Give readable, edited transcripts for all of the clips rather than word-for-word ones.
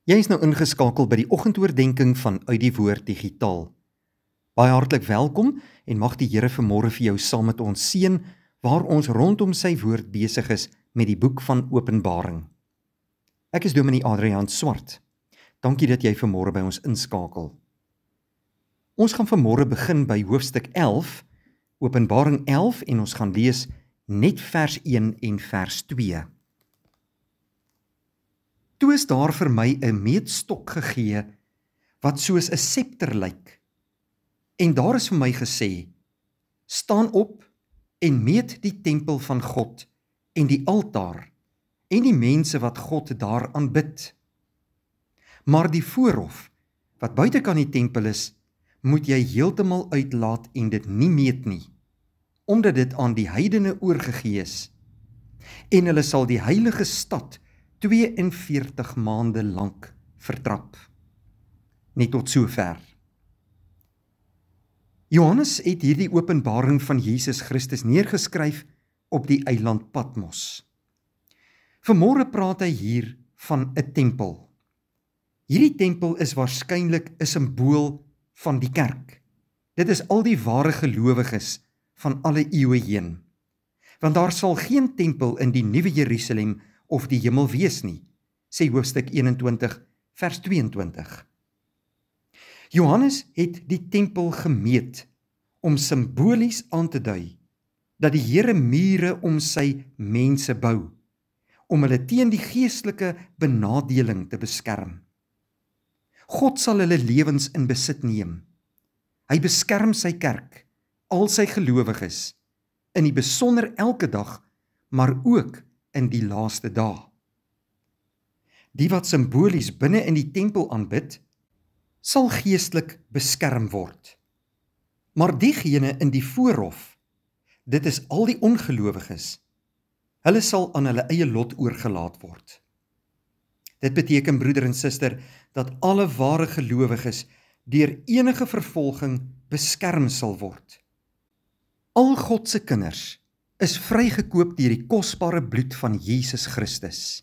Jy is nou ingeskakel by die oggendoordenkings van Uit die Woord Digitaal. Baie hartlik welkom en mag die Here vanmôre vir jou saam met ons seën waar ons rondom sy woord besig is met die boek van Openbaring. Ek is Dominee Adriaan Swart. Dankie dat jy vanmôre by ons inskakel. Ons gaan vanmôre begin by hoofstuk 11, Openbaring 11 en ons gaan lees net vers 1 en vers 2. Toe is daar vir my 'n meetstok gegee wat soos 'n septer lyk. En daar is vir my gesê: staan op en meet die tempel van God en die altaar en die mense wat God daar aanbid. Maar die voorhof wat buitekant die tempel is, moet jy heeltemal uitlaat en dit nie meet nie, omdat dit aan die heidene oorgegee is. En hulle sal die heilige stad 42 maande lank vertrap. Net tot sover. Johannes het hierdie openbaring van Jesus Christus neergeskryf op die eiland Patmos. Vanmôre praat hy hier van 'n tempel. Hierdie tempel is waarskynlik 'n simbool van die kerk. Dit is al die ware gelowiges van alle eeue heen. Want daar sal geen tempel in die nuwe Jerusalem of die hemel wees nie, sê hoofstuk 21 vers 22. Johannes het die tempel gemeet om simbolies aan te dui dat die Here mure om sy mense bou, om hulle teen die geestelike benadeling te beskerm. God sal hulle lewens in besit neem. Hy beskerm sy kerk, al sy gelowiges, in die besonder elke dag, maar ook in die laaste dae. Die wat simbolies binne in die tempel aanbid, sal geestelik beskerm word. Maar diegene in die voorhof, dit is al die ongelowiges, hulle sal aan hulle eie lot oorgelaat word. Dit beteken, broeder en suster, dat alle ware gelowiges deur enige vervolging beskerm sal word. Al God se kinders is vrygekoop deur die kosbare bloed van Jesus Christus.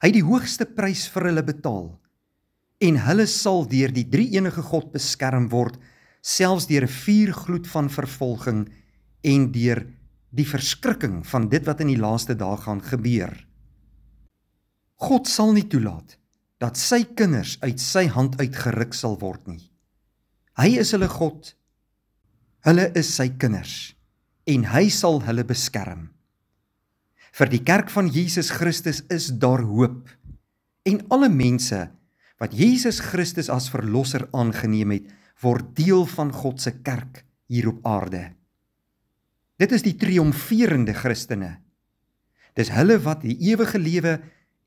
Hy het die hoogste prys vir hulle betaal, en hulle sal deur die drie-enige God beskerm word, selfs deur 'n vuurgloed van vervolging en deur die verskrikking van dit wat in die laaste dae gaan gebeur. God sal nie toelaat dat sy kinders uit sy hand uitgeruk sal word nie. Hy is hulle God, hulle is sy kinders, en hy sal hulle beskerm. Vir die kerk van Jesus Christus is daar hoop, en alle mense wat Jesus Christus as verlosser aangeneem het, word deel van God se kerk hier op aarde. Dit is die triomferende Christene. Dis hulle wat die ewige lewe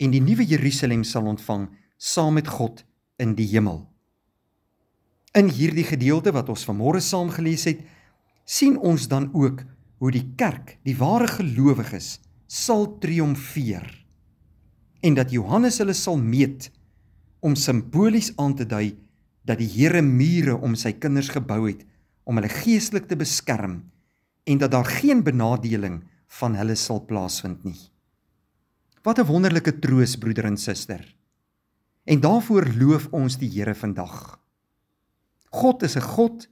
en die nuwe Jerusalem sal ontvang, saam met God in die hemel. In hierdie gedeelte wat ons vanmôre saam gelees het, sien ons dan ook hoe die kerk, die ware gelowiges, sal triomfeer, en dat Johannes hulle sal meet, om simbolies aan te dui, dat die Here mure om sy kinders gebou het, om hulle geestelik te beskerm, en dat daar geen benadeling van hulle sal plaasvind nie. Wat 'n wonderlike troos, broeder en suster. En daarvoor loof ons die Here vandag. God is 'n God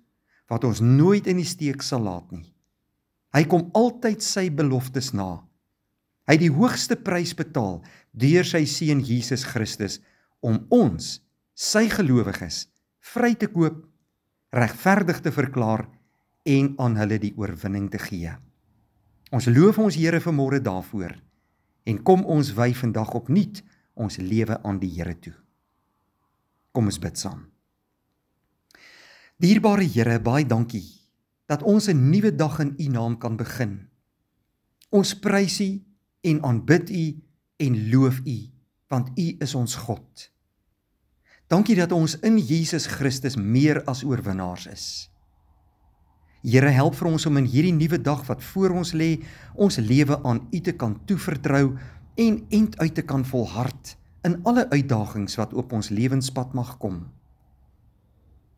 wat ons nooit in die steek sal laat nie. Hy kom altyd sy beloftes na. Hy het die hoogste prys betaal deur sy seun Jesus Christus om ons, sy gelowiges, vry te koop, regverdig te verklaar en aan hulle die oorwinning te gee. Ons loof ons Here vanmôre daarvoor en kom ons wy vandag opnuut ons lewe aan die Here toe. Kom ons bid saam. Dierbare Here, baie dankie dat ons 'n nuwe dag in U naam kan begin. Ons prys U en aanbid U en loof U, want U is ons God. Dankie dat ons in Jesus Christus meer as oorwinnaars is. Here, help vir ons om in hierdie nuwe dag wat voor ons lê, ons lewe aan U te kan toevertrou en uit te kan volhard in alle uitdagings wat op ons lewenspad mag kom.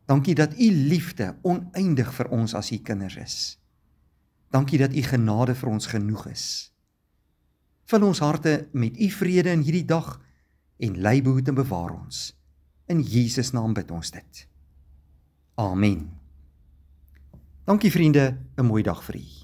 Dankie dat U liefde oneindig vir ons as U kinders is. Dankie dat U genade vir ons genoeg is. Vul ons harte met U vrede in hierdie dag en lei, behoed en bewaar ons. In Jesus naam bid ons dit. Amen. Dankie vriende, 'n mooi dag vir u.